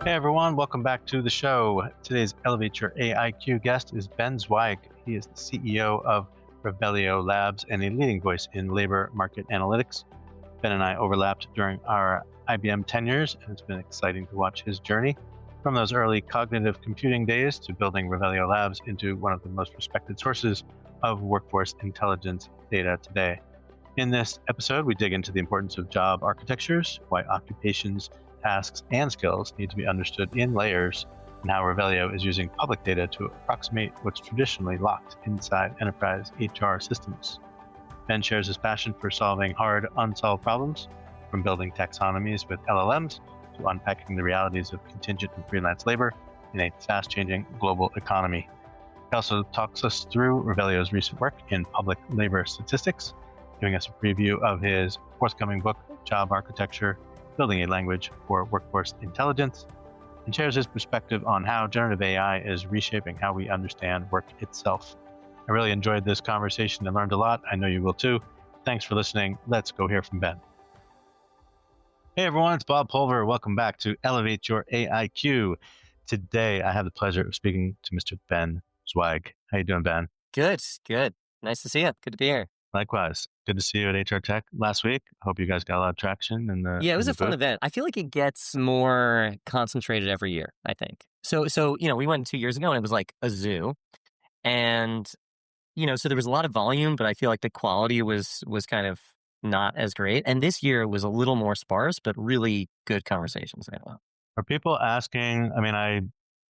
Hey everyone, welcome back to the show. Today's Elevate Your AIQ guest is Ben Zweig. He is the CEO of Revelio Labs and a leading voice in labor market analytics. Ben and I overlapped during our IBM tenures, and it's been exciting to watch his journey from those early cognitive computing days to building Revelio Labs into one of the most respected sources of workforce intelligence data today. In this episode, we dig into the importance of job architectures, why occupations, tasks, and skills need to be understood in layers, and how Revelio is using public data to approximate what's traditionally locked inside enterprise HR systems. Ben shares his passion for solving hard, unsolved problems, from building taxonomies with LLMs to unpacking the realities of contingent and freelance labor in a fast-changing global economy. He also talks us through Revelio's recent work in public labor statistics, giving us a preview of his forthcoming book, Job Architecture, Building a Language for Workforce Intelligence, and shares his perspective on how generative AI is reshaping how we understand work itself. I really enjoyed this conversation and learned a lot. I know you will too. Thanks for listening. Let's go hear from Ben. Hey everyone, it's Bob Pulver. Welcome back to Elevate Your AIQ. Today, I have the pleasure of speaking to Mr. Ben Zweig. How you doing, Ben? Good. Nice to see you. Good to be here. Likewise. Good to see you at HR Tech last week. Hope you guys got a lot of traction. Yeah, it was a fun event. I feel like it gets more concentrated every year, I think. So we went 2 years ago and it was like a zoo. And, so there was a lot of volume, but I feel like the quality was kind of not as great. And this year was a little more sparse, but really good conversations. Are people asking, I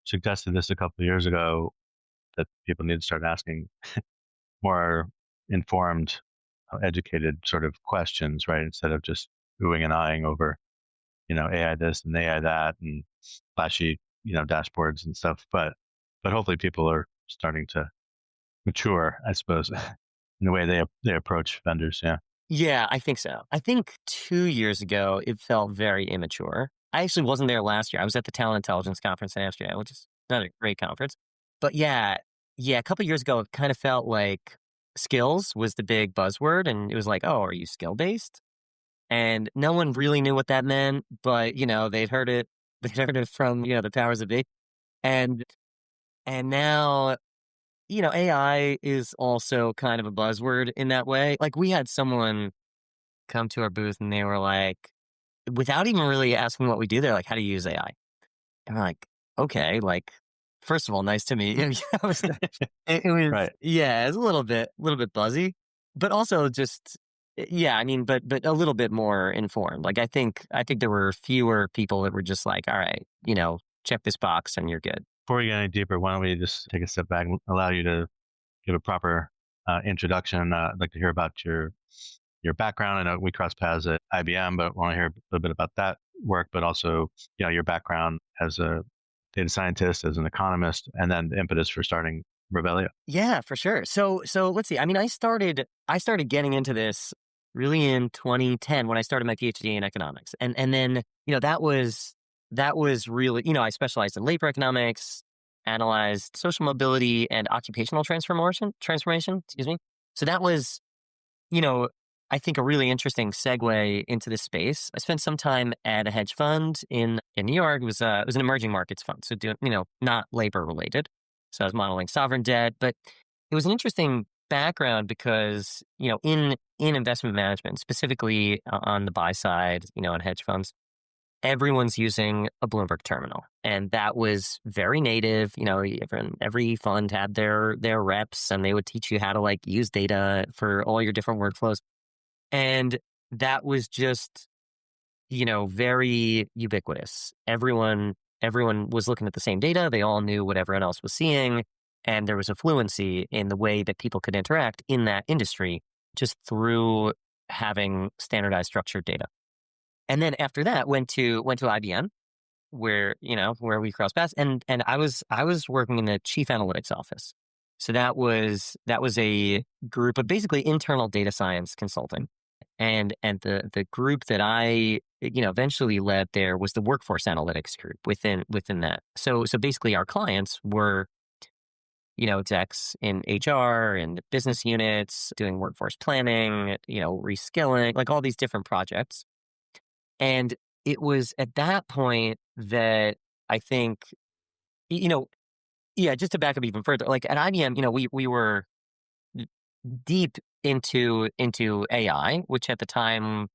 suggested this a couple of years ago, that people need to start asking more informed, educated sort of questions, right? Instead of just oohing and eyeing over, AI this and AI that and flashy, dashboards and stuff. But hopefully people are starting to mature, I suppose, in the way they approach vendors. Yeah. Yeah, I think so. I think 2 years ago, it felt very immature. I actually wasn't there last year. I was at the Talent Intelligence Conference in Amsterdam, which is another great conference. But yeah, a couple of years ago, it kind of felt like skills was the big buzzword. And it was like, oh, are you skill-based? And no one really knew what that meant, but, they'd heard it from, the powers that be. And now, AI is also kind of a buzzword in that way. Like we had someone come to our booth and they were like, without even really asking what we do, they're like, how do you use AI? And we're like, okay, like, first of all, nice to meet you. it was, Right. yeah, it's a little bit buzzy, but also just, yeah, but a little bit more informed. Like, I think there were fewer people that were just like, all right, check this box and you're good. Before we get any deeper, why don't we just take a step back and allow you to give a proper introduction? I'd like to hear about your background. I know we crossed paths at IBM, but I want to hear a little bit about that work, but also, your background as a data scientist, as an economist, and then the impetus for starting Revelio. Yeah, for sure. So let's see. I started getting into this really in 2010 when I started my PhD in economics, and then that was really I specialized in labor economics, analyzed social mobility and occupational transformation. Excuse me. So that was I think a really interesting segue into this space. I spent some time at a hedge fund in New York. It was an emerging markets fund, so not labor related. So I was modeling sovereign debt, but it was an interesting background because in investment management, specifically on the buy side, in hedge funds, everyone's using a Bloomberg Terminal, and that was very native. Every fund had their reps, and they would teach you how to use data for all your different workflows. And that was just, very ubiquitous. Everyone was looking at the same data. They all knew what everyone else was seeing. And there was a fluency in the way that people could interact in that industry just through having standardized structured data. And then after that, went to IBM, where we crossed paths. And I was working in the chief analytics office. So that was a group of basically internal data science consulting. And the group that I eventually led there was the workforce analytics group within that. So basically our clients were execs in HR and business units doing workforce planning, reskilling, like all these different projects. And it was at that point that I think, you know, yeah, just to back up even further, like at IBM, we were deep into AI, which at the time,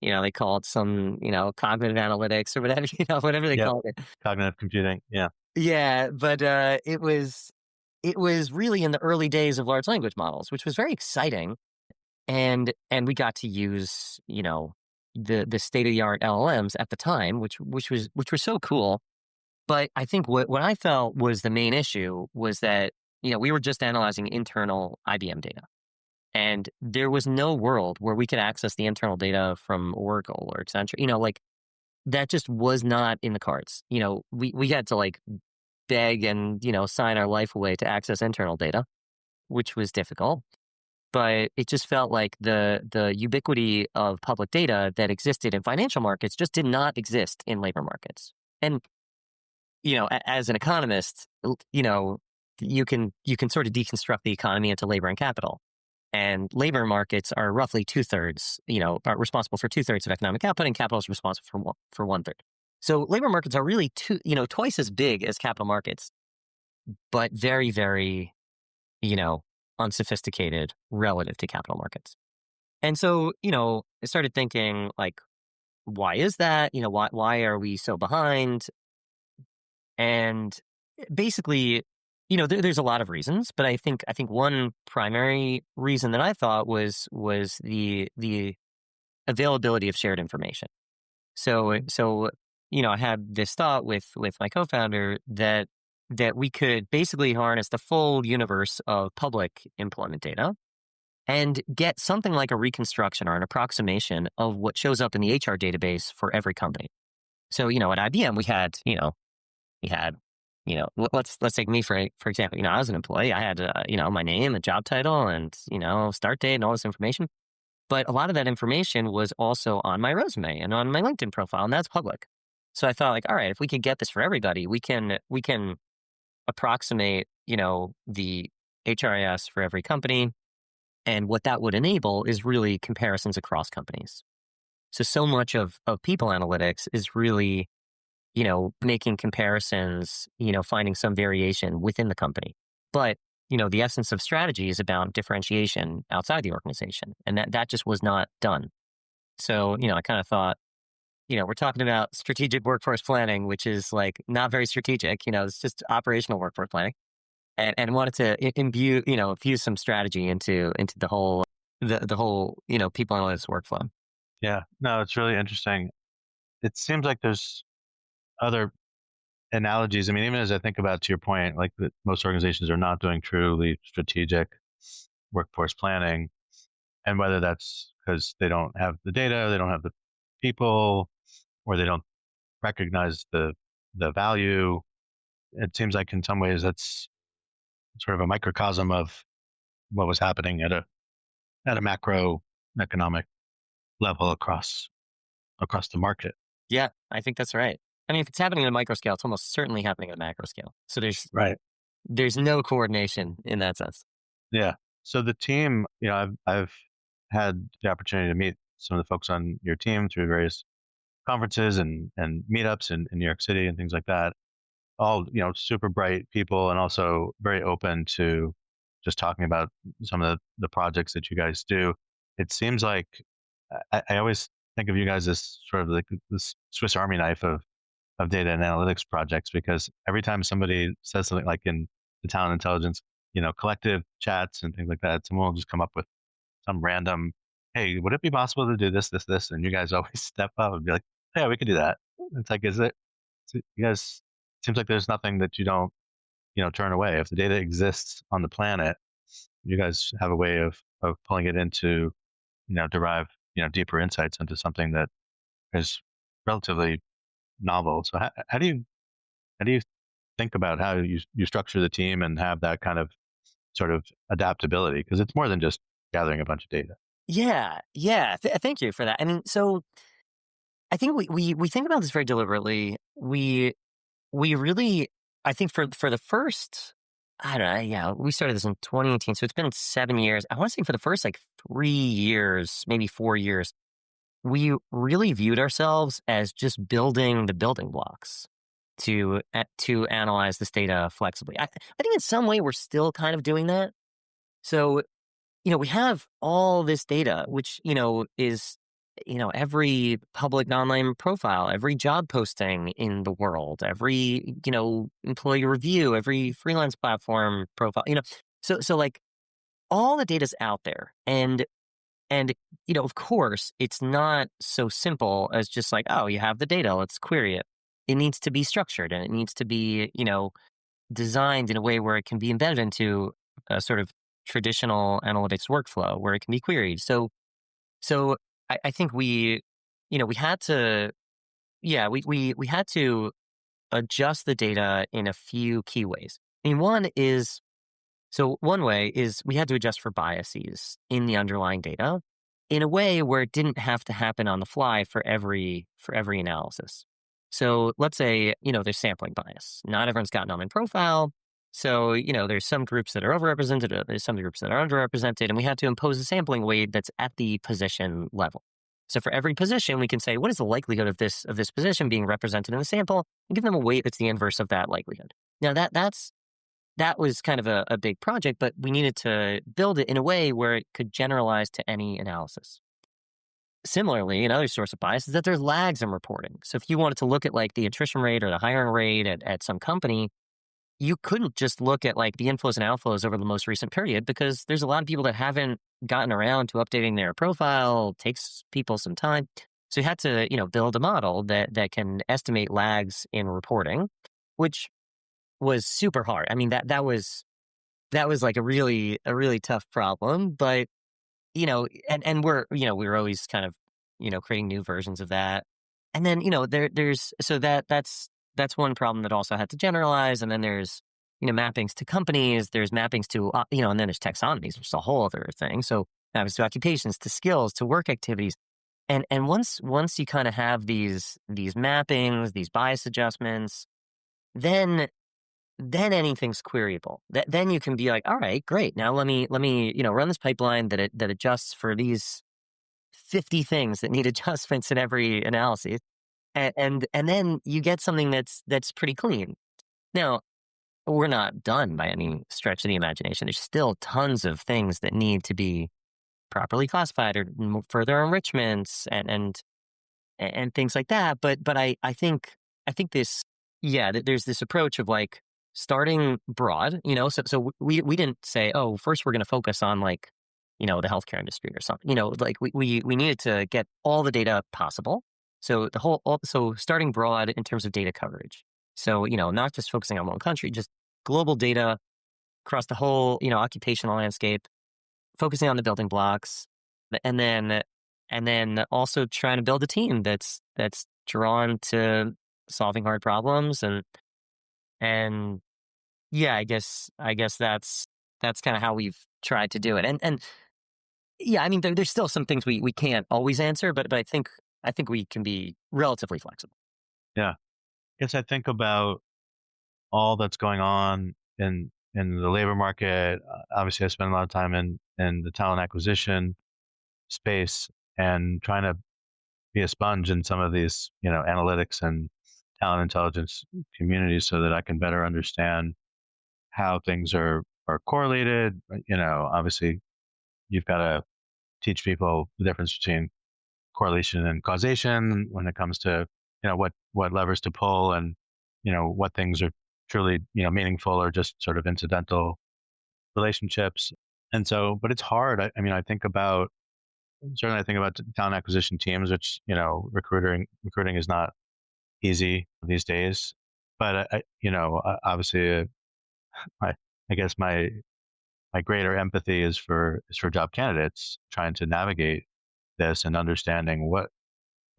they called some, cognitive analytics or whatever, whatever they Yep. called it. Cognitive computing. Yeah. Yeah, but it was really in the early days of large language models, which was very exciting, and we got to use, the state of the art LLMs at the time, which was so cool. But I think what I felt was the main issue was that, we were just analyzing internal IBM data. And there was no world where we could access the internal data from Oracle or Accenture, like that just was not in the cards. We had to like beg and, sign our life away to access internal data, which was difficult. But it just felt like the ubiquity of public data that existed in financial markets just did not exist in labor markets. And as an economist, you can sort of deconstruct the economy into labor and capital. And labor markets are roughly 2/3, are responsible for 2/3 of economic output, and capital is responsible for 1/3. So labor markets are really twice as big as capital markets, but very, very, unsophisticated relative to capital markets. And so, I started thinking like, why is that? Why are we so behind? And basically, there's a lot of reasons, but I think one primary reason that I thought was the availability of shared information. So I had this thought with my co-founder that we could basically harness the full universe of public employment data and get something like a reconstruction or an approximation of what shows up in the HR database for every company. So, at IBM, we had, let's take me for example. I was an employee. I had, my name, a job title, and start date and all this information. But a lot of that information was also on my resume and on my LinkedIn profile, and that's public. So I thought, like, all right, if we could get this for everybody, we can approximate, the HRIS for every company, and what that would enable is really comparisons across companies. So much of people analytics is really making comparisons, finding some variation within the company. But, the essence of strategy is about differentiation outside the organization. And that just was not done. So, I kind of thought, we're talking about strategic workforce planning, which is like not very strategic, it's just operational workforce planning. And wanted to infuse some strategy into the whole, people analytics workflow. Yeah. No, it's really interesting. It seems like there's other analogies. I mean, even as I think about, to your point, like that most organizations are not doing truly strategic workforce planning, and whether that's because they don't have the data, they don't have the people, or they don't recognize the value. It seems like in some ways that's sort of a microcosm of what was happening at a macroeconomic level across the market. Yeah, I think that's right. I mean, if it's happening at a micro scale, it's almost certainly happening at a macro scale. So Right. there's no coordination in that sense. Yeah. So the team, I've had the opportunity to meet some of the folks on your team through various conferences and meetups in New York City and things like that. All, super bright people and also very open to just talking about some of the projects that you guys do. It seems like I always think of you guys as sort of like this Swiss Army knife of data and analytics projects, because every time somebody says something like in the talent intelligence, collective chats and things like that, someone will just come up with some random, hey, would it be possible to do this, this, this? And you guys always step up and be like, yeah, we could do that. It's like, you guys, seems like there's nothing that you don't, turn away. If the data exists on the planet, you guys have a way of pulling it into, derive, deeper insights into something that is relatively novel. So how do you think about how you structure the team and have that kind of sort of adaptability? Because it's more than just gathering a bunch of data. Yeah, yeah. Thank you for that. I mean, so I think we think about this very deliberately. We really, I think for the first, I don't know, yeah, we started this in 2018, so it's been 7 years. I want to say for the first like 3 years, maybe 4 years, we really viewed ourselves as just building the building blocks to analyze this data flexibly. I think in some way we're still kind of doing that. So, we have all this data, which, is, every public online profile, every job posting in the world, every, employee review, every freelance platform profile, so like all the data's out there. And, of course, it's not so simple as just like, oh, you have the data, let's query it. It needs to be structured and it needs to be, designed in a way where it can be embedded into a sort of traditional analytics workflow where it can be queried. So I think we had to, yeah, we had to adjust the data in a few key ways. I mean, one way is we had to adjust for biases in the underlying data in a way where it didn't have to happen on the fly for every analysis. So let's say, there's sampling bias. Not everyone's got an online profile. So, there's some groups that are overrepresented, there's some groups that are underrepresented, and we had to impose a sampling weight that's at the position level. So for every position, we can say, what is the likelihood of this position being represented in the sample, and give them a weight that's the inverse of that likelihood. Now that was kind of a big project, but we needed to build it in a way where it could generalize to any analysis. Similarly, another source of bias is that there's lags in reporting. So if you wanted to look at like the attrition rate or the hiring rate at some company, you couldn't just look at like the inflows and outflows over the most recent period because there's a lot of people that haven't gotten around to updating their profile. It takes people some time. So you had to, build a model that can estimate lags in reporting, which was super hard. I mean, that was like a really tough problem, but and we were always kind of, creating new versions of that. And then, there's so that's one problem that also had to generalize. And then there's, mappings to companies, there's mappings to, and then there's taxonomies, which is a whole other thing. So mappings to occupations, to skills, to work activities. And once you kind of have these mappings, these bias adjustments, then anything's queryable. Then you can be like, all right, great. Now let me run this pipeline that adjusts for these 50 things that need adjustments in every analysis, and then you get something that's pretty clean. Now we're not done by any stretch of the imagination. There's still tons of things that need to be properly classified or further enrichments and things like that. But I think this, there's this approach of like starting broad, so we didn't say, oh, first we're going to focus on like, the healthcare industry or something, like we needed to get all the data possible. So so starting broad in terms of data coverage. So, not just focusing on one country, just global data across the whole, occupational landscape, focusing on the building blocks, and then also trying to build a team that's drawn to solving hard problems and yeah, I guess that's kind of how we've tried to do it. And yeah, I mean, there's still some things we can't always answer, but I think we can be relatively flexible. Yeah. I guess I think about all that's going on in the labor market. Obviously, I spend a lot of time in the talent acquisition space and trying to be a sponge in some of these, analytics and talent intelligence communities so that I can better understand how things are correlated. Obviously, you've got to teach people the difference between correlation and causation when it comes to, what levers to pull and, what things are truly, meaningful or just sort of incidental relationships. And so, but it's hard. I mean, I think about talent acquisition teams, which, recruiting is not easy these days. But obviously, I guess my greater empathy is for job candidates trying to navigate this and understanding what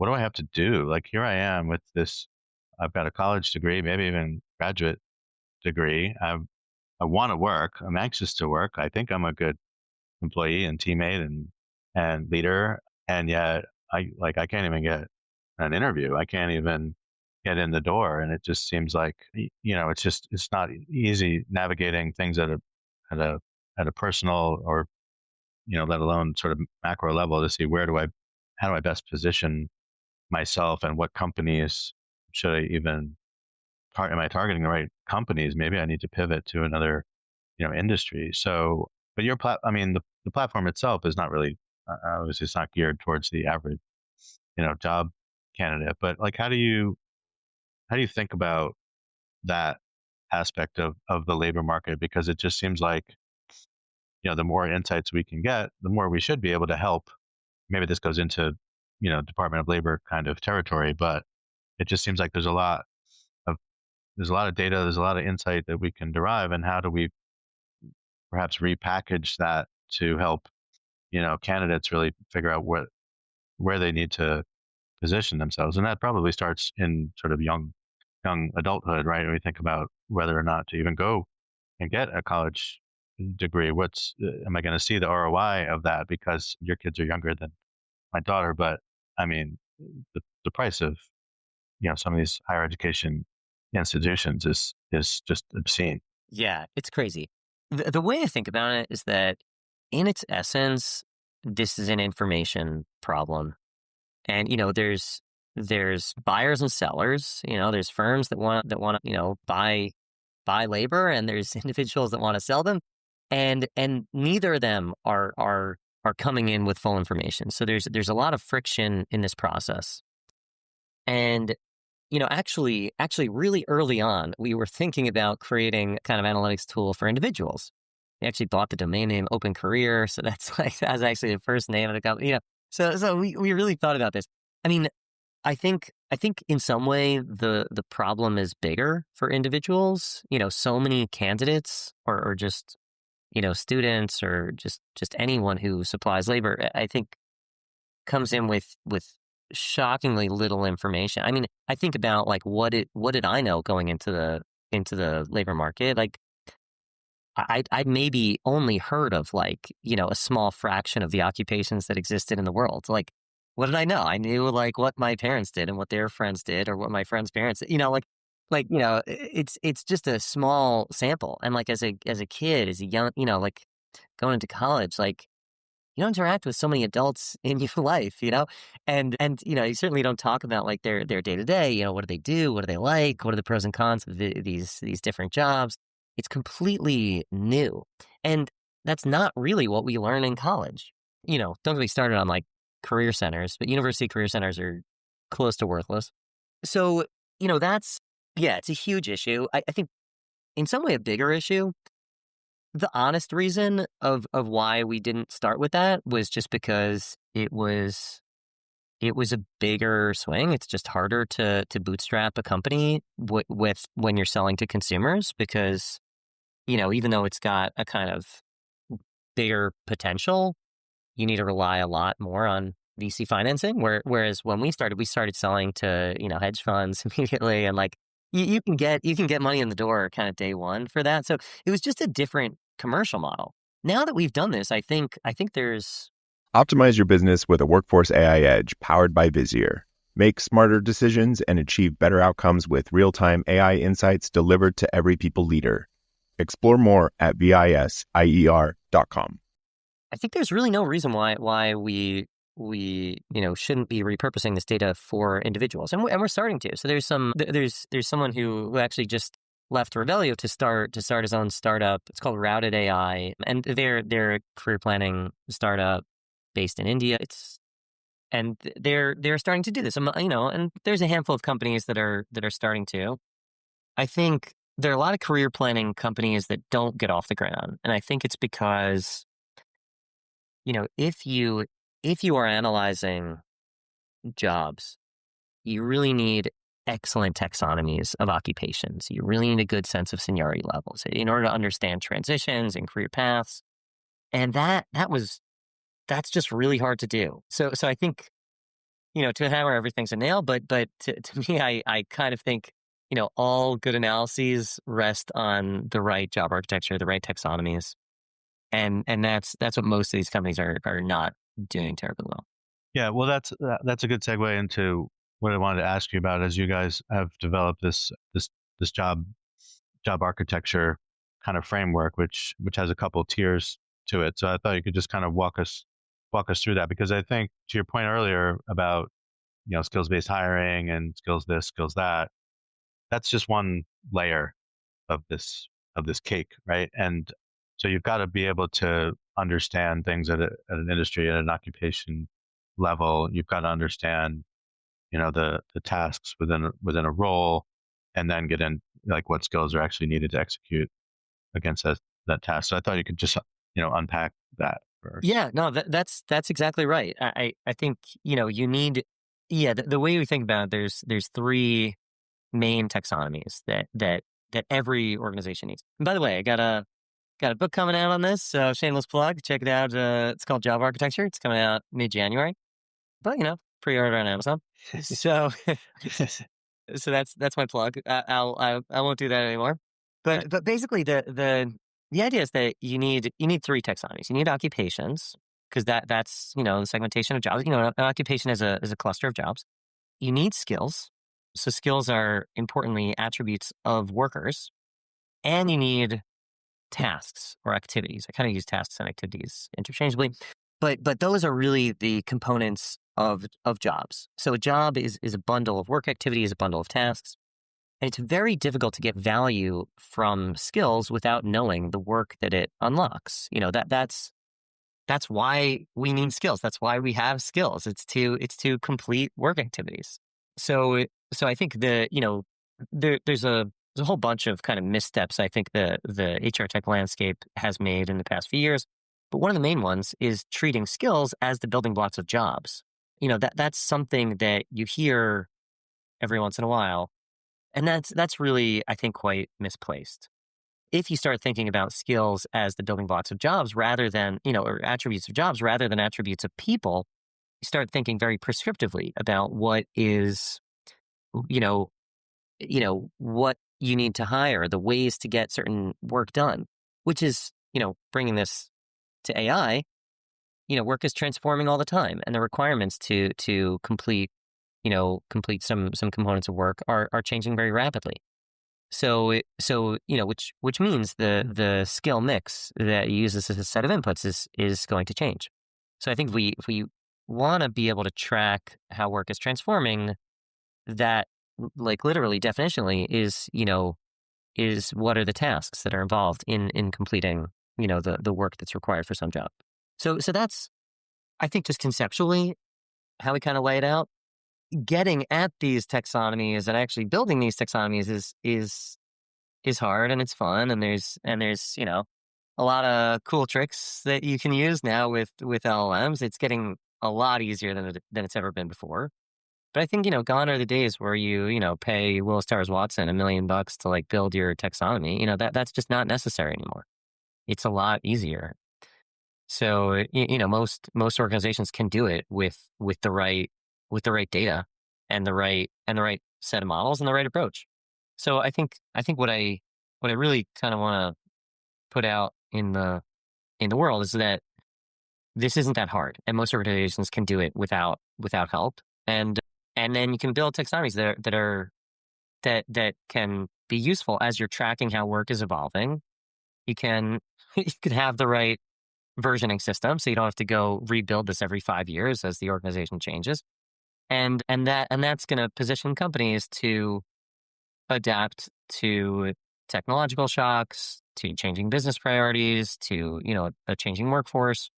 do I have to do? Like here I am with this, I've got a college degree, maybe even graduate degree. I want to work. I'm anxious to work. I think I'm a good employee and teammate and leader. And yet I can't even get an interview. I can't even get in the door. And it just seems like, it's not easy navigating things at a personal or, let alone sort of macro level to see how do I best position myself and what companies should I even am I targeting the right companies? Maybe I need to pivot to another, industry. So, but I mean, the platform itself is not really, obviously it's not geared towards the average, job candidate. But like, how do you think about that aspect of the labor market? Because it just seems like, the more insights we can get, the more we should be able to help. Maybe this goes into, Department of Labor kind of territory, but it just seems like of there's a lot of data, there's a lot of insight that we can derive, and how do we perhaps repackage that to help, candidates really figure out where they need to position themselves. And that probably starts in sort of young adulthood, right? When we think about whether or not to even go and get a college degree, am I going to see the ROI of that? Because your kids are younger than my daughter, but I mean, the price of, some of these higher education institutions is just obscene. Yeah, it's crazy. The way I think about it is that in its essence, this is an information problem. And, there's buyers and sellers, there's firms that want to, buy labor, and there's individuals that want to sell them. And neither of them are coming in with full information. So there's a lot of friction in this process. And actually really early on, we were thinking about creating a kind of analytics tool for individuals. We actually bought the domain name Open Career. So that's actually the first name of the company, So we really thought about this. I mean, I think in some way the problem is bigger for individuals. So many candidates or just, students or just anyone who supplies labor, I think comes in with shockingly little information. I mean, I think about like what did I know going into the labor market? Like I'd maybe only heard of like, a small fraction of the occupations that existed in the world. Like, what did I know? I knew like what my parents did and what their friends did, or what my friends' parents did, it's just a small sample. And like as a kid, as a young, like going into college, like you don't interact with so many adults in your life, and you certainly don't talk about like their day to day. What do they do? What do they like? What are the pros and cons of these different jobs? It's completely new, and that's not really what we learn in college. Don't get me started on like career centers, but university career centers are close to worthless. So it's a huge issue. I think in some way a bigger issue. The honest reason of why we didn't start with that was just because it was a bigger swing. It's just harder to bootstrap a company with when you're selling to consumers, because even though it's got a kind of bigger potential, you need to rely a lot more on VC financing. Whereas when we started selling to hedge funds immediately, and like you can get money in the door kind of day one for that. So it was just a different commercial model. Now that we've done this, I think there's Optimize your business with a Workforce AI Edge powered by Vizier. Make smarter decisions and achieve better outcomes with real-time AI insights delivered to every people leader. Explore more at visier.com. I think there's really no reason why we shouldn't be repurposing this data for individuals, and we're starting to. So there's someone who actually just left Revelio to start his own startup. It's called Routed AI, and they're a career planning startup based in India. And they're starting to do this. And there's a handful of companies that are starting to. I think there are a lot of career planning companies that don't get off the ground, and I think it's because if you are analyzing jobs, you really need excellent taxonomies of occupations. You really need a good sense of seniority levels in order to understand transitions and career paths. And that's just really hard to do. So I think, to a hammer, everything's a nail, but to me, I kind of think, all good analyses rest on the right job architecture, the right taxonomies. And that's what most of these companies are not doing terribly well. Yeah, well, that's a good segue into what I wanted to ask you about, as you guys have developed this job architecture kind of framework, which has a couple of tiers to it. So I thought you could just kind of walk us through that, because I think to your point earlier about skills-based hiring and skills this, skills that that's just one layer of this cake, right? And so you've got to be able to understand things at an industry, at an occupation level. You've got to understand, the tasks within a role, and then get in like what skills are actually needed to execute against that task. So I thought you could just unpack that first. Yeah, no, that's exactly right. I think you need the way we think about it, there's three main taxonomies that every organization needs. And by the way, I got a book coming out on this, so shameless plug. Check it out. It's called Job Architecture. It's coming out mid-January, but pre-order on Amazon. So so that's my plug. I won't do that anymore. But basically the idea is that you need three taxonomies. You need occupations, because that's the segmentation of jobs. An occupation is a cluster of jobs. You need skills. So skills are importantly attributes of workers, and you need tasks or activities. I kind of use tasks and activities interchangeably, but those are really the components of jobs. So a job is a bundle of work activities, a bundle of tasks. And it's very difficult to get value from skills without knowing the work that it unlocks. That's why we need skills. That's why we have skills. It's to complete work activities. So I think there's a whole bunch of kind of missteps I think the HR tech landscape has made in the past few years. But one of the main ones is treating skills as the building blocks of jobs. That's something that you hear every once in a while. And that's really, I think, quite misplaced. If you start thinking about skills as the building blocks of jobs rather than, or attributes of jobs rather than attributes of people, you start thinking very prescriptively about what is, what you need to hire, the ways to get certain work done, which is, bringing this to AI, work is transforming all the time, and the requirements to complete some components of work are changing very rapidly. So which means the skill mix that you use as a set of inputs is going to change. So I think if we want to be able to track how work is transforming, that like literally definitionally is what are the tasks that are involved in completing the work that's required for some job. So that's, I think, just conceptually how we kind of lay it out. Getting at these taxonomies and actually building these taxonomies is hard, and it's fun, and there's a lot of cool tricks that you can use now with LLMs. It's getting a lot easier than it's ever been before. But I think gone are the days where you pay Willis Towers Watson $1 million to like build your taxonomy. That's just not necessary anymore. It's a lot easier. So most organizations can do it with the right data and the right set of models and the right approach. So I think what I really kind of want to put out in the world is that this isn't that hard, and most organizations can do it without help. And then you can build taxonomies that can be useful as you're tracking how work is evolving. You can have the right versioning system, so you don't have to go rebuild this every 5 years as the organization changes. And that's going to position companies to adapt to technological shocks, to changing business priorities, to a changing workforce,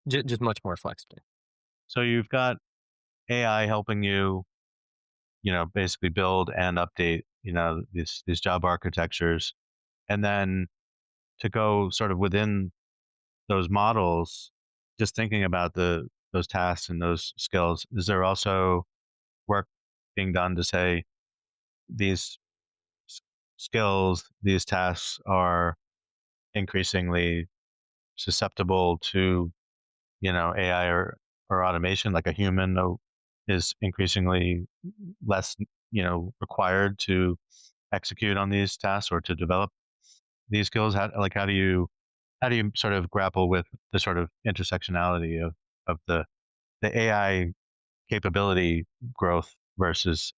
just much more flexibly. So you've got AI helping you, basically build and update, these job architectures, and then to go sort of within those models, just thinking about those tasks and those skills. Is there also work being done to say these skills, these tasks are increasingly susceptible to, AI or automation, like a human is increasingly less, required to execute on these tasks or to develop these skills? How do you sort of grapple with the sort of intersectionality of the AI capability growth versus,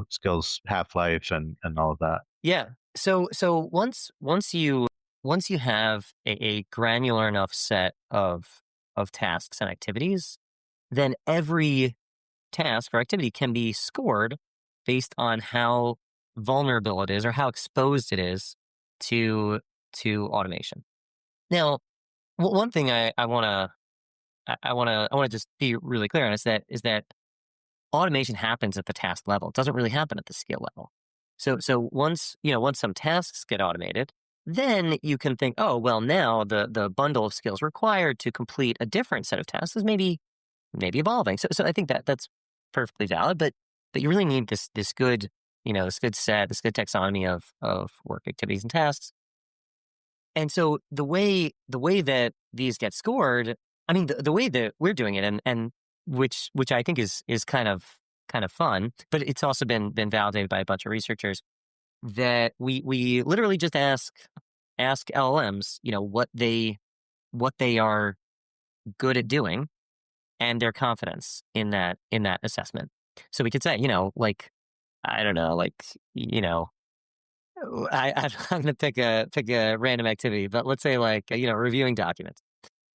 skills half-life and all of that? Yeah. So once you have a granular enough set of tasks and activities, then every task or activity can be scored based on how vulnerable it is or how exposed it is to automation. Now, one thing I want to just be really clear on is that automation happens at the task level. It doesn't really happen at the skill level. So once some tasks get automated, then you can think, oh, well, now the bundle of skills required to complete a different set of tasks is maybe evolving. So I think that's perfectly valid, but you really need this good, this good taxonomy of work activities and tasks. And so the way that these get scored, I mean, the way that we're doing it, and which I think is kind of fun, but it's also been validated by a bunch of researchers, that we literally just ask LLMs, what they are good at doing and their confidence in that assessment. So we could say, I don't know, I'm going to pick a random activity, but let's say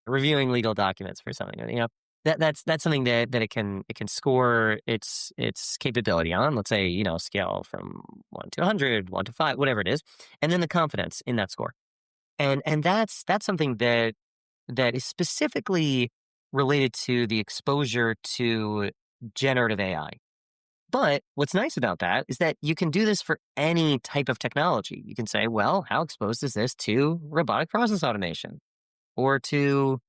reviewing legal documents for something. That's something that it can score its capability on. Let's say scale from 1 to 100, 1 to 5, whatever it is, and then the confidence in that score. And that's something that is specifically related to the exposure to generative AI. But what's nice about that is that you can do this for any type of technology. You can say, well, how exposed is this to robotic process automation or to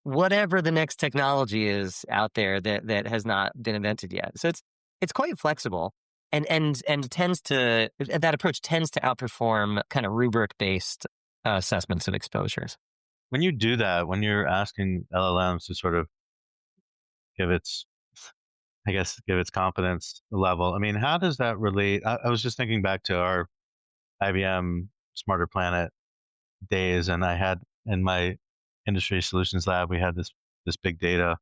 whatever the next technology is out there that has not been invented yet? So it's quite flexible, and that approach tends to outperform kind of rubric-based assessments of exposures. When you do that, when you're asking LLMs to sort of give its confidence level, I mean, how does that relate? I was just thinking back to our IBM Smarter Planet days, and I had in my industry solutions lab, we had this big data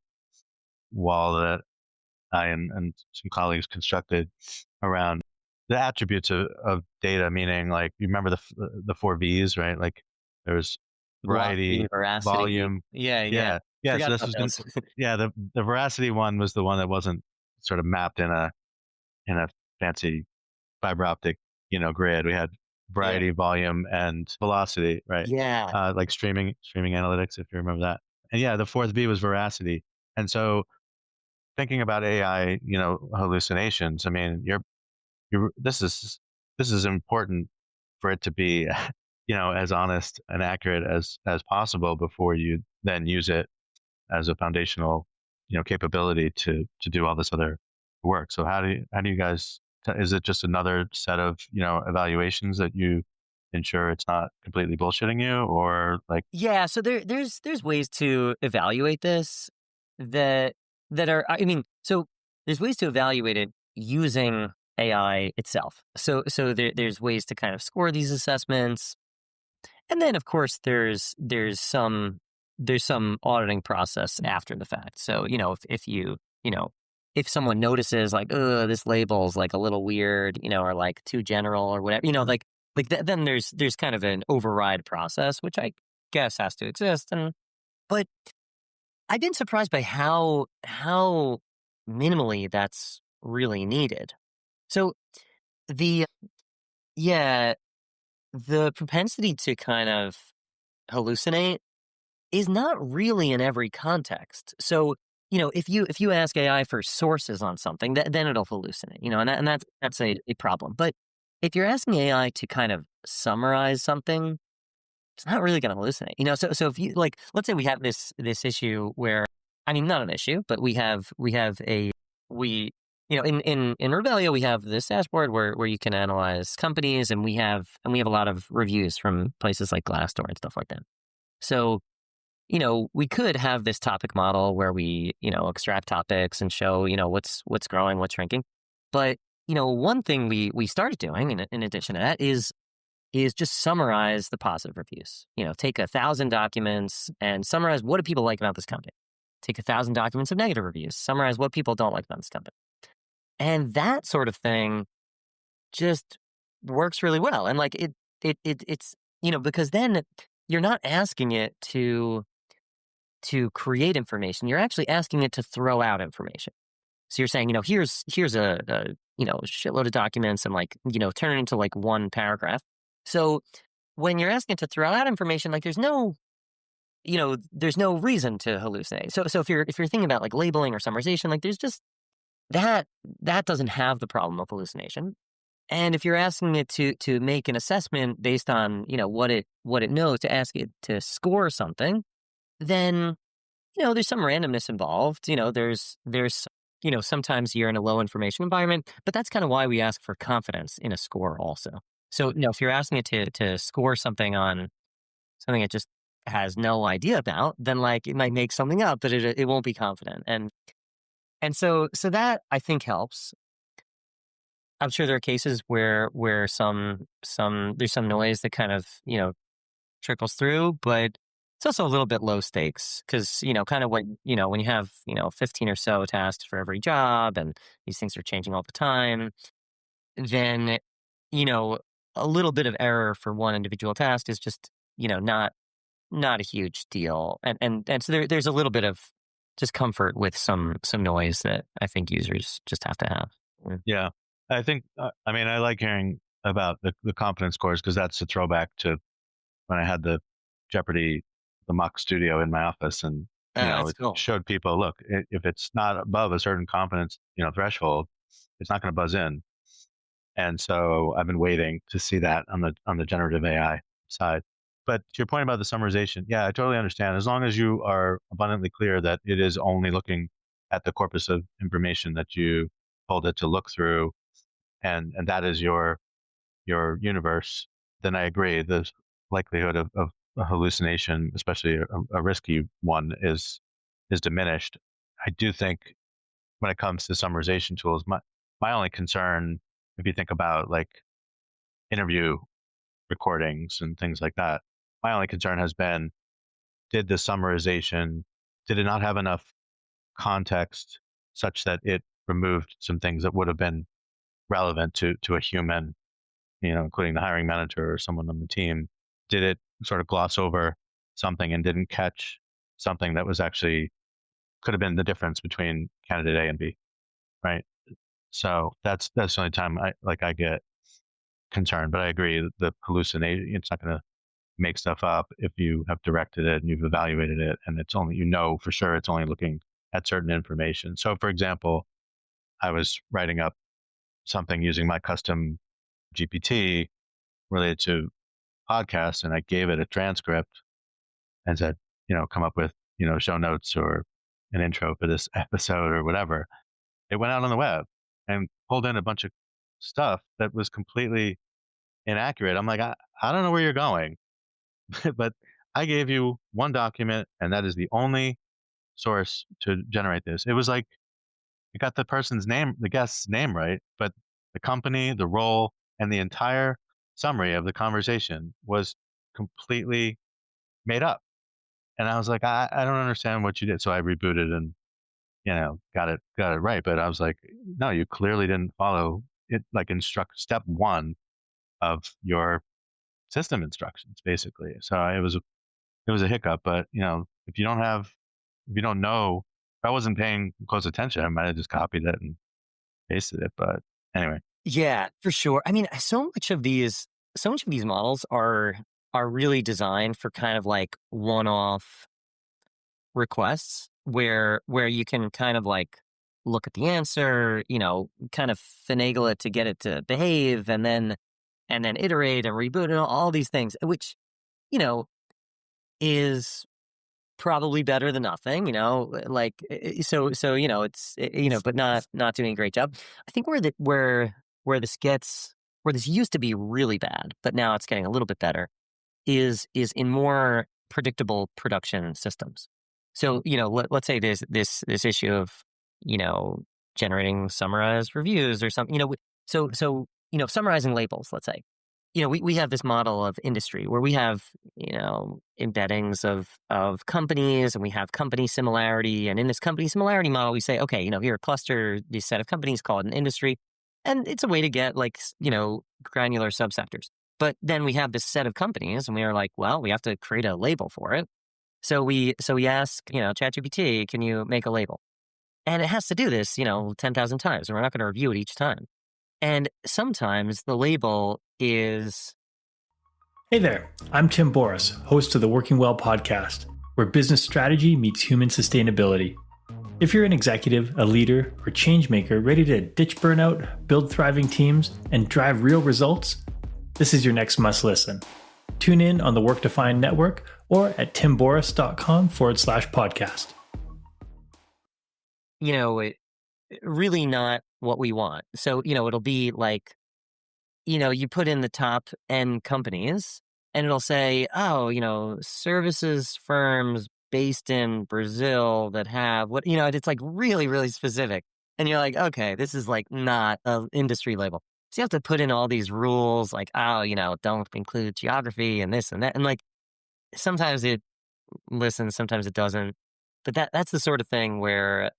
wall that I and some colleagues constructed around the attributes of data, meaning like, you remember the 4 V's, right? Like there's variety, veracity, volume. Yeah. So this was the veracity one was the one that wasn't sort of mapped in a fancy fiber optic, grid. We had variety, volume, and velocity, right? Yeah. Like streaming analytics, if you remember that. And the 4th V was veracity. And so thinking about AI, hallucinations, I mean, this is important for it to be, as honest and accurate as possible before you then use it as a foundational, capability to do all this other work. So how do you guys, is it just another set of, evaluations that you ensure it's not completely bullshitting you, or like? Yeah. So there's ways to evaluate this that are, I mean, so there's ways to evaluate it using AI itself. So there's ways to kind of score these assessments. And then of course there's some auditing process after the fact. So, if someone notices like, this label's like a little weird, or like too general or whatever, then there's kind of an override process, which I guess has to exist. But I've been surprised by how minimally that's really needed. So the propensity to kind of hallucinate is not really in every context. So, if you ask AI for sources on something, then it'll hallucinate, and that's a problem. But if you're asking AI to kind of summarize something, it's not really going to hallucinate, So if you let's say we have this issue where, I mean, not an issue, but we have in Revelio, we have this dashboard where you can analyze companies, and we have a lot of reviews from places like Glassdoor and stuff like that. So, we could have this topic model where we, extract topics and show, what's growing, what's shrinking. But, one thing we started doing in addition to that is just summarize the positive reviews. Take 1,000 documents and summarize what do people like about this company. Take 1,000 documents of negative reviews, summarize what people don't like about this company. And that sort of thing just works really well. And like it's, because then you're not asking it to create information. You're actually asking it to throw out information. So you're saying, here's a a shitload of documents and turn it into like one paragraph. So when you're asking it to throw out information, like there's no reason to hallucinate. So if you're thinking about like labeling or summarization, like there's just that doesn't have the problem of hallucination. And if you're asking it to make an assessment based on what it knows, to ask it to score something, then there's some randomness involved. There's sometimes you're in a low information environment, but that's kind of why we ask for confidence in a score also. So if you're asking it to score something on something it just has no idea about, then like it might make something up, but it won't be confident. And so that I think helps. I'm sure there are cases where there's some noise that kind of trickles through, but it's also a little bit low stakes because kind of when you have 15 or so tasks for every job, and these things are changing all the time, then a little bit of error for one individual task is just not a huge deal, and so there's a little bit of just comfort with some noise that I think users just have to have. Yeah, I think I like hearing about the confidence scores because that's a throwback to when I had the Jeopardy, the mock studio in my office, and That's it cool. showed people, look, if it's not above a certain confidence threshold, it's not going to buzz in. And so I've been waiting to see that on the generative AI side. But to your point about the summarization, yeah, I totally understand. As long as you are abundantly clear that it is only looking at the corpus of information that you told it to look through, and that is your universe, then I agree. The likelihood of a hallucination, especially a risky one, is diminished. I do think when it comes to summarization tools, my only concern, if you think about like interview recordings and things like that, my only concern has been, did the summarization, did it not have enough context such that it removed some things that would have been relevant to a human, including the hiring manager or someone on the team? Did it sort of gloss over something and didn't catch something that was actually could have been the difference between candidate A and B, right? So that's the only time I get concerned. But I agree, the hallucination, it's not going to make stuff up if you have directed it and you've evaluated it, and it's only for sure it's only looking at certain information. So, for example, I was writing up something using my custom GPT related to podcasts, and I gave it a transcript and said, come up with show notes or an intro for this episode or whatever. It went out on the web and pulled in a bunch of stuff that was completely inaccurate. I'm like, I don't know where you're going, but I gave you one document, and that is the only source to generate this. It was like it got the person's name, the guest's name right, but the company, the role, and the entire summary of the conversation was completely made up. And I was like, I don't understand what you did. So I rebooted and got it right. But I was like, no, you clearly didn't follow it. Like instruct step one of your system instructions, basically. So it was a hiccup. But if you don't know, if I wasn't paying close attention, I might have just copied it and pasted it. But anyway, Yeah, for sure. I mean, so much of these models are really designed for kind of like one-off requests where you can kind of like look at the answer, kind of finagle it to get it to behave, and then iterate and reboot and all these things, which is probably better than nothing, like so it's but not doing a great job. I think where this used to be really bad, but now it's getting a little bit better, is in more predictable production systems. So let's say there's this issue of generating summarized reviews or something. Summarizing labels. Let's say we have this model of industry where we have embeddings of companies, and we have company similarity. And in this company similarity model, we say, okay, here cluster this set of companies, call it an industry, and it's a way to get like granular subsectors. But then we have this set of companies, and we are like, well, we have to create a label for it. So we ask ChatGPT, can you make a label? And it has to do this 10,000 times, and we're not going to review it each time. And sometimes the label is... Hey there, I'm Tim Boris, host of the Working Well podcast, where business strategy meets human sustainability. If you're an executive, a leader, or change maker ready to ditch burnout, build thriving teams, and drive real results, this is your next must listen. Tune in on the Work Defined Network or at timboris.com/podcast. Really not what we want. So, it'll be like, you put in the top end companies and it'll say, services firms based in Brazil that have what, it's like really, really specific. And you're like, okay, this is like not an industry label. So you have to put in all these rules like, don't include geography and this and that. And like, sometimes it listens, sometimes it doesn't. But that's the sort of thing where,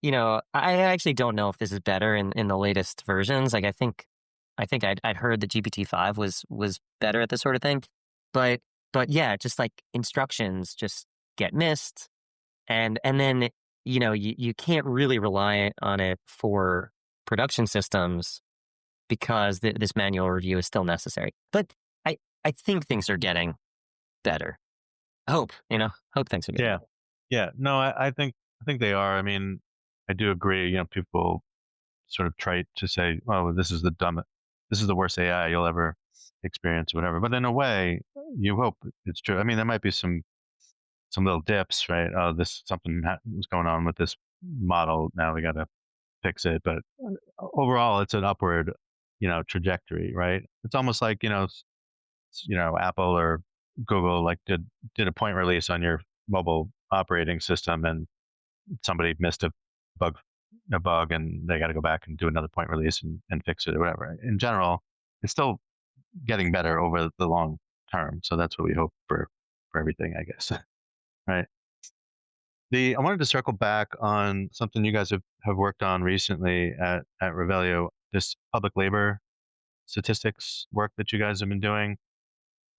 I actually don't know if this is better in the latest versions. Like, I think I'd heard that GPT-5 was better at this sort of thing. But yeah, just like instructions just get missed. And then, you can't really rely on it for production systems because this manual review is still necessary. But I think things are getting better. Hope things are getting better. Yeah. No, I think they are. I mean, I do agree. People sort of try to say, "Oh, this is the worst AI you'll ever experience," or whatever. But in a way, you hope it's true. I mean, there might be some little dips, right? Oh, something was going on with this model. Now we got to fix it. But overall, it's an upward, trajectory, right? It's almost like Apple or Google like did a point release on your mobile operating system, and somebody missed a bug, and they got to go back and do another point release and fix it or whatever. In general, it's still getting better over the long term. So that's what we hope for everything, I guess. Right. I wanted to circle back on something you guys have worked on recently at Revelio, this public labor statistics work that you guys have been doing.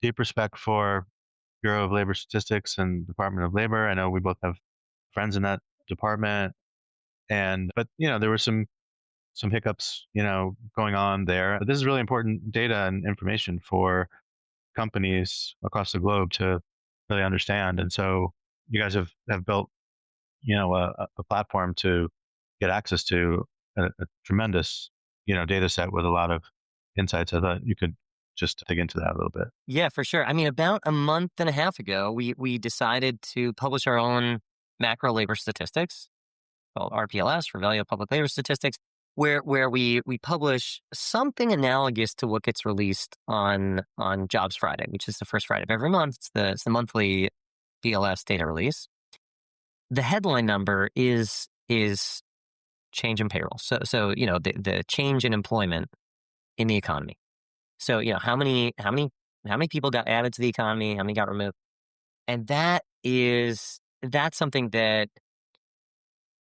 Deep respect for Bureau of Labor Statistics and Department of Labor. I know we both have friends in that department, but there were some hiccups, going on there. But this is really important data and information for companies across the globe to really understand. And so you guys have built, a platform to get access to a tremendous, data set with a lot of insights. I thought you could just dig into that a little bit. Yeah, for sure. I mean, about a month and a half ago, we decided to publish our own macro labor statistics called RPLS, Revelio Public Labor Statistics, where we publish something analogous to what gets released on Jobs Friday, which is the first Friday of every month. It's the monthly BLS data release. The headline number is change in payroll. So the change in employment in the economy. So how many people got added to the economy, how many got removed, and that's something that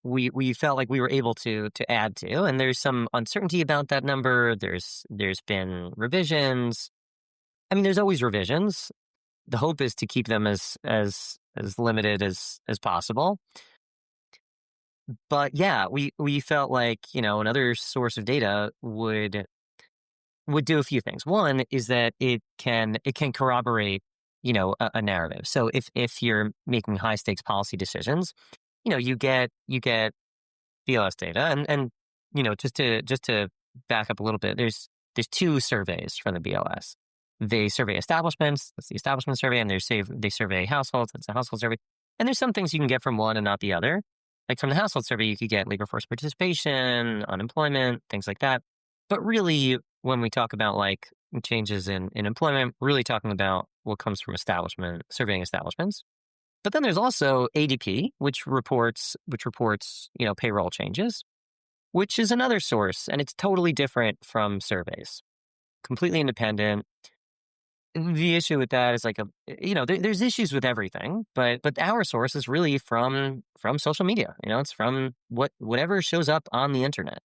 we felt like we were able to add to. And there's some uncertainty about that number. There's been revisions. I mean, there's always revisions. The hope is to keep them as limited as possible. But yeah, we felt like, another source of data would do a few things. One is that it can corroborate, a narrative. So if you're making high stakes policy decisions, you get BLS data, and just to back up a little bit, there's two surveys from the BLS. They survey establishments, that's the establishment survey, and they survey households, that's the household survey. And there's some things you can get from one and not the other. Like from the household survey, you could get labor force participation, unemployment, things like that. But really, when we talk about like changes in employment, we're really talking about what comes from surveying establishments. But then there's also ADP, which reports payroll changes, which is another source, and it's totally different from surveys, completely independent. The issue with that is like there's issues with everything, but our source is really from social media. It's from whatever shows up on the internet.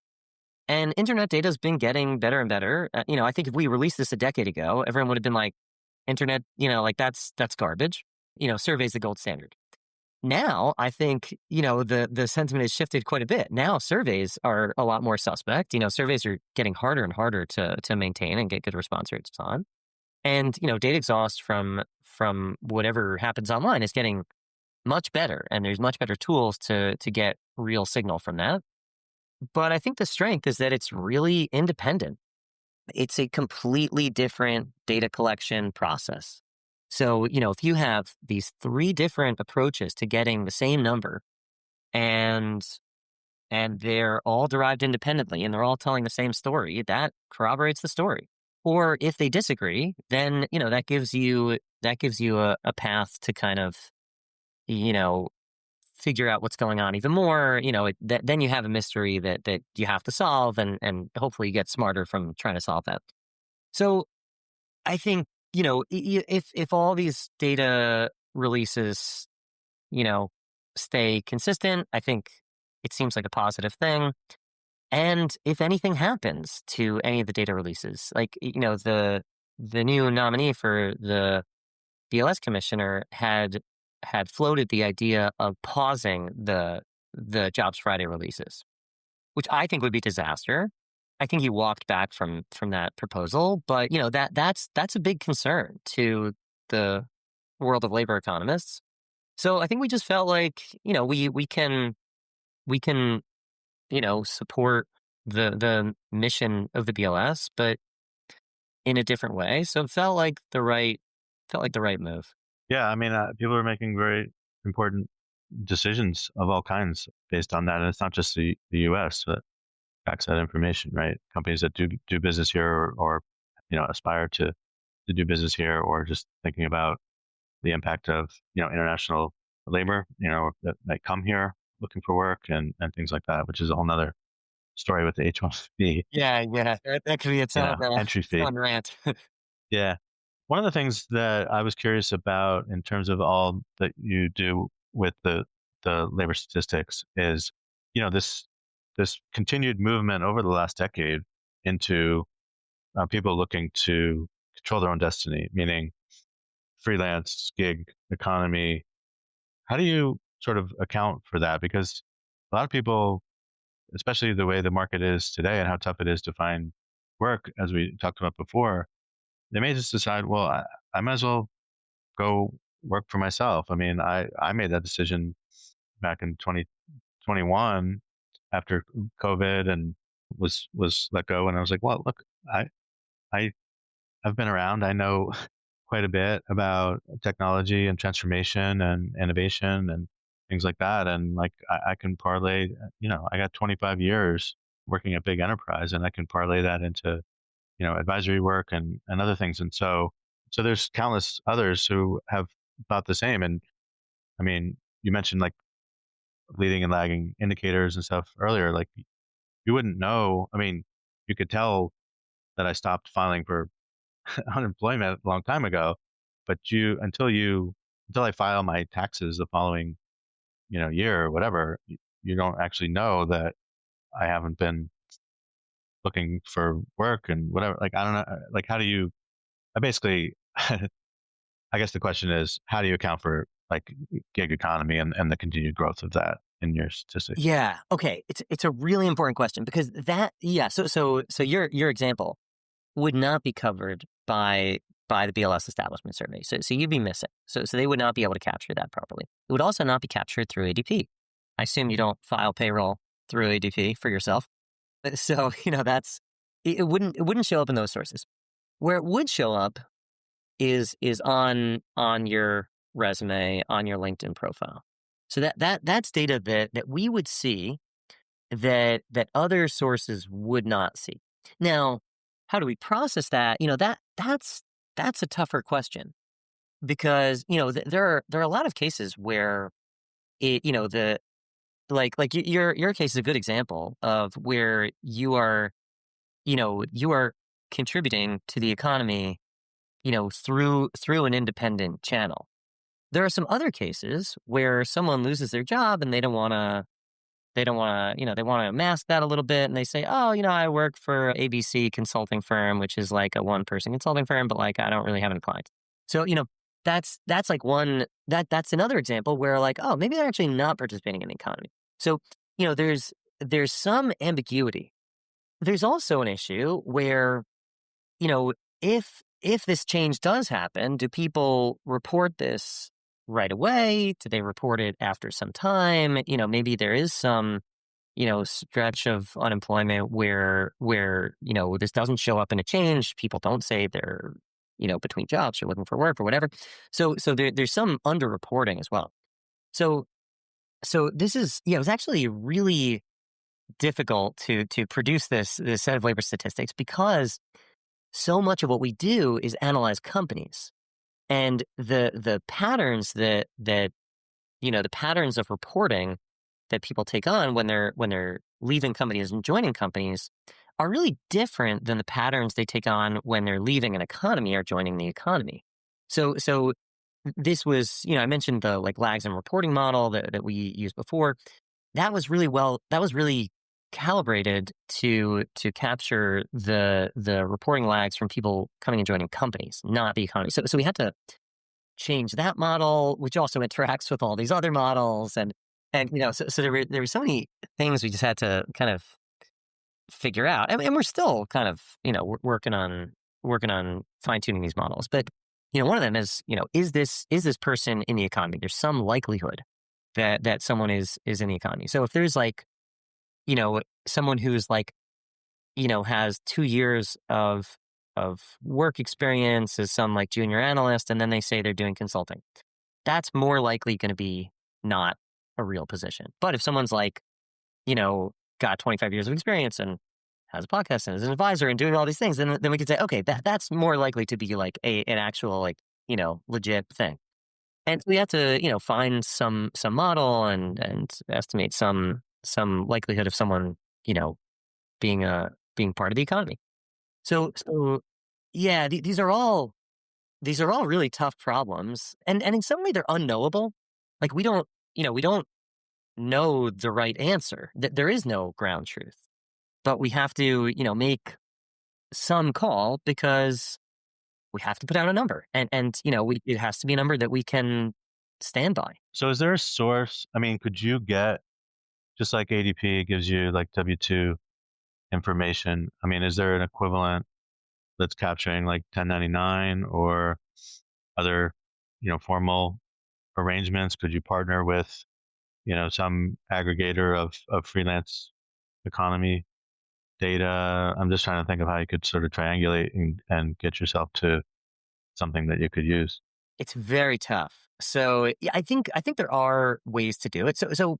And internet data has been getting better and better. I think if we released this a decade ago, everyone would have been like, internet, like that's garbage. Survey's the gold standard. now I think, the sentiment has shifted quite a bit. Now surveys are a lot more suspect. Surveys are getting harder and harder to maintain and get good response rates on. And, data exhaust from whatever happens online is getting much better. And there's much better tools to get real signal from that. But I think the strength is that it's really independent. It's a completely different data collection process. So, if you have these 3 different approaches to getting the same number and they're all derived independently and they're all telling the same story, that corroborates the story. Or if they disagree, then, that gives you a path to kind of, figure out what's going on even more. Then you have a mystery that you have to solve, and hopefully you get smarter from trying to solve that. So I think, if all these data releases, stay consistent, I think it seems like a positive thing. And if anything happens to any of the data releases, like, the new nominee for the BLS commissioner had floated the idea of pausing the Jobs Friday releases, which I think would be disaster. I think he walked back from that proposal, but that's a big concern to the world of labor economists. So I think we just felt like we can support the mission of the BLS, but in a different way. So it felt like the right move. Yeah, I mean, people are making very important decisions of all kinds based on that, and it's not just the U.S. that backs that information, right? Companies that do business here, or aspire to do business here, or just thinking about the impact of international labor, that come here looking for work and things like that, which is a whole nother story with the H-1B. Yeah, that could be its own entry fee. fun rant. Yeah. One of the things that I was curious about in terms of all that you do with the labor statistics is, this continued movement over the last decade into people looking to control their own destiny, meaning freelance, gig economy. How do you sort of account for that? Because a lot of people, especially the way the market is today and how tough it is to find work, as we talked about before, they may just decide, well, I might as well go work for myself. I mean, I made that decision back in 2021 after COVID and was let go. And I was like, well, look, I have been around. I know quite a bit about technology and transformation and innovation and things like that. And like, I can parlay, I got 25 years working at big enterprise, and I can parlay that into advisory work and other things. And so there's countless others who have thought the same. And I mean, you mentioned like leading and lagging indicators and stuff earlier. Like, you wouldn't know. I mean, you could tell that I stopped filing for unemployment a long time ago, but until I file my taxes the following, year or whatever, you don't actually know that I haven't been looking for work and whatever. Like, I don't know. Like, how do you, I basically, I guess the question is, how do you account for like gig economy and the continued growth of that in your statistics? Yeah. Okay. It's a really important question because So your example would not be covered by the BLS establishment survey. So you'd be missing. So they would not be able to capture that properly. It would also not be captured through ADP. I assume you don't file payroll through ADP for yourself. So, it wouldn't show up in those sources. Where it would show up is on your resume, on your LinkedIn profile. So that's data that we would see that other sources would not see. Now, how do we process that? That's a tougher question because, there are a lot of cases where your case is a good example of where you are contributing to the economy, through an independent channel. There are some other cases where someone loses their job and they want to mask that a little bit. And they say, oh, I work for ABC consulting firm, which is like a 1-person consulting firm, but like, I don't really have any clients. So, that's like that's another example where like, oh, maybe they're actually not participating in the economy. So, there's some ambiguity. There's also an issue where, you know, if this change does happen, do people report this right away? Do they report it after some time? Maybe there is some, stretch of unemployment where, this doesn't show up in a change. People don't say they're, between jobs or looking for work or whatever. So there's some underreporting as well. So this is, it was actually really difficult to produce this set of labor statistics because so much of what we do is analyze companies, and the patterns the patterns of reporting that people take on when they're leaving companies and joining companies are really different than the patterns they take on when they're leaving an economy or joining the economy. So this was, I mentioned the like lags and reporting model that we used before. That was really calibrated to capture the reporting lags from people coming and joining companies, not the economy. So we had to change that model, which also interacts with all these other models, and so there were so many things we just had to kind of figure out, and we're still kind of working on fine tuning these models. But one of them is is this person in the economy? There's some likelihood that someone is in the economy. So if there's like someone who's like has 2 years of work experience as some like junior analyst, and then they say they're doing consulting, that's more likely going to be not a real position. But if someone's like got 25 years of experience and has a podcast and is an advisor and doing all these things, then we could say, okay, that's more likely to be like an actual like legit thing. And we have to find some model and estimate some likelihood of someone being part of the economy. So yeah, these are all really tough problems, and in some way they're unknowable. Like we don't know the right answer. There is no ground truth, but we have to make some call because we have to put out a number, and it has to be a number that we can stand by. So is there a source? I mean, could you get, just like ADP gives you like W-2 information, I mean, is there an equivalent that's capturing like 1099 or other, formal arrangements? Could you partner with, some aggregator of freelance economy data? I'm just trying to think of how you could sort of triangulate and get yourself to something that you could use. It's very tough. So yeah, I think there are ways to do it. So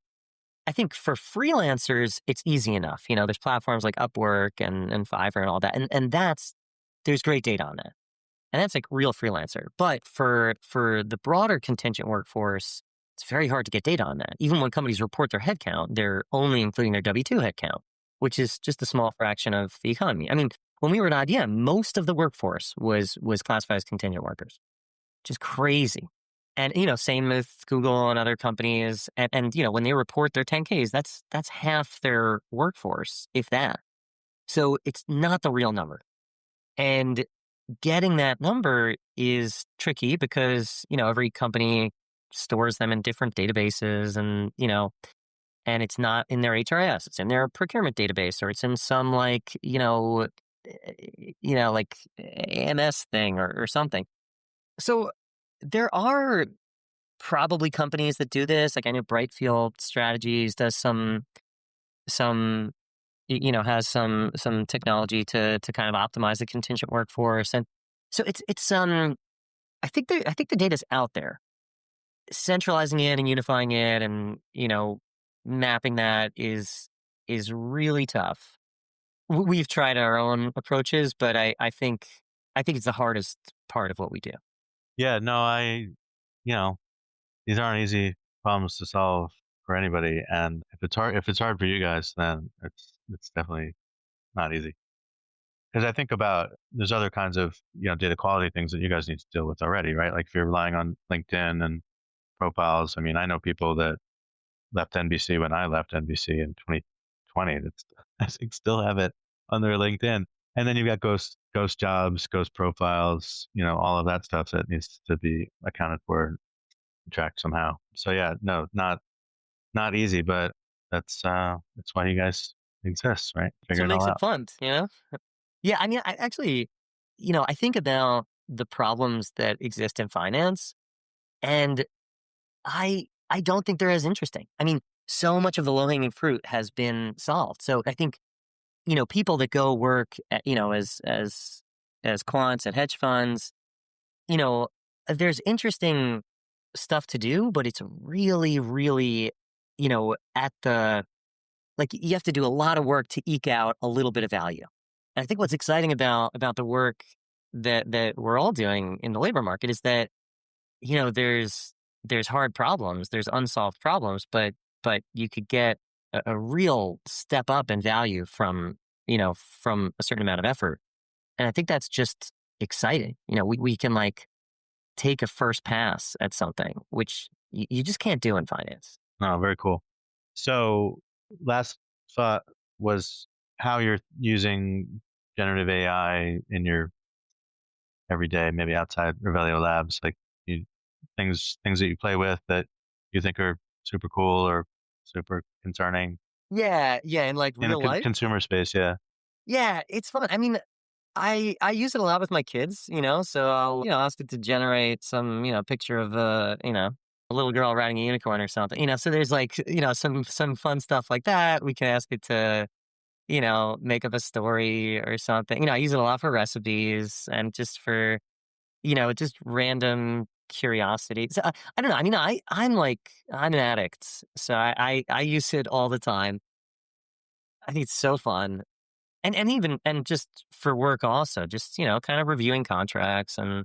I think for freelancers, it's easy enough. There's platforms like Upwork and Fiverr and all that, and there's great data on that, and that's like real freelancer. But for the broader contingent workforce, it's very hard to get data on that. Even when companies report their headcount, they're only including their W-2 headcount, which is just a small fraction of the economy. I mean, when we were at IBM, most of the workforce was classified as contingent workers, which is crazy. And same with Google and other companies. And when they report their 10Ks, that's half their workforce, if that. So it's not the real number. And getting that number is tricky because every company stores them in different databases, and and it's not in their HRIS, it's in their procurement database, or it's in some like like AMS thing or something. So there are probably companies that do this. Like I know Brightfield Strategies does some has some technology to kind of optimize the contingent workforce, and so it's I think the data's out there. Centralizing it and unifying it and mapping that is really tough. We've tried our own approaches, but I think it's the hardest part of what we do. Yeah, no, these aren't easy problems to solve for anybody, and if it's hard for you guys, then it's definitely not easy. Because I think about, there's other kinds of data quality things that you guys need to deal with already, right? Like if you're relying on LinkedIn and profiles. I mean, I know people that left NBC when I left NBC in 2020 that I think still have it on their LinkedIn. And then you've got ghost jobs, ghost profiles, all of that stuff that needs to be accounted for and tracked somehow. So yeah, no, not easy, but that's why you guys exist, right? So it Figuring it makes all it out. fun, Yeah, I mean, I actually, I think about the problems that exist in finance, and I don't think they're as interesting. I mean, so much of the low-hanging fruit has been solved. So I think, people that go work at, as quants at hedge funds, you know, there's interesting stuff to do, but it's really, really, at the, like, you have to do a lot of work to eke out a little bit of value. And I think what's exciting about the work that we're all doing in the labor market is that, there's hard problems, there's unsolved problems, but you could get a real step up in value from a certain amount of effort. And I think that's just exciting. We can like take a first pass at something, which you just can't do in finance. Oh, very cool. So last thought was how you're using generative AI in your every day, maybe outside Revelio Labs, like things that you play with that you think are super cool or super concerning Yeah, in like in the real life. consumer space. Yeah. Yeah, it's fun. I mean, I use it a lot with my kids, so I'll, ask it to generate some, picture of a little girl riding a unicorn or something. So there's like, some fun stuff like that. We can ask it to, make up a story or something. I use it a lot for recipes and just for, just random curiosity. So I don't know. I mean, I'm an addict, so I use it all the time. I think it's so fun. And just for work also, just, kind of reviewing contracts and,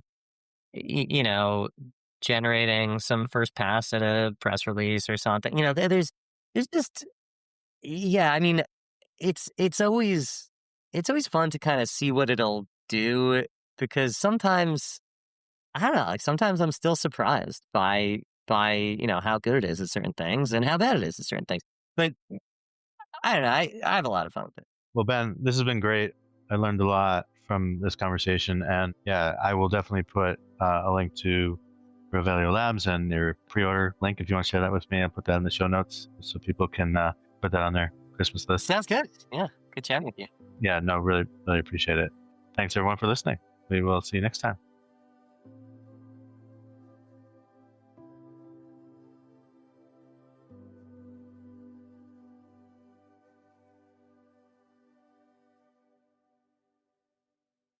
generating some first pass at a press release or something. There's just, yeah, I mean, it's always fun to kind of see what it'll do, because sometimes, I don't know, like sometimes I'm still surprised by how good it is at certain things and how bad it is at certain things. But I don't know, I have a lot of fun with it. Well, Ben, this has been great. I learned a lot from this conversation, and yeah, I will definitely put a link to Revelio Labs and your pre-order link if you want to share that with me. I'll put that in the show notes so people can put that on their Christmas list. Sounds good. Yeah, good chatting with you. Yeah, no, really, really appreciate it. Thanks everyone for listening. We will see you next time.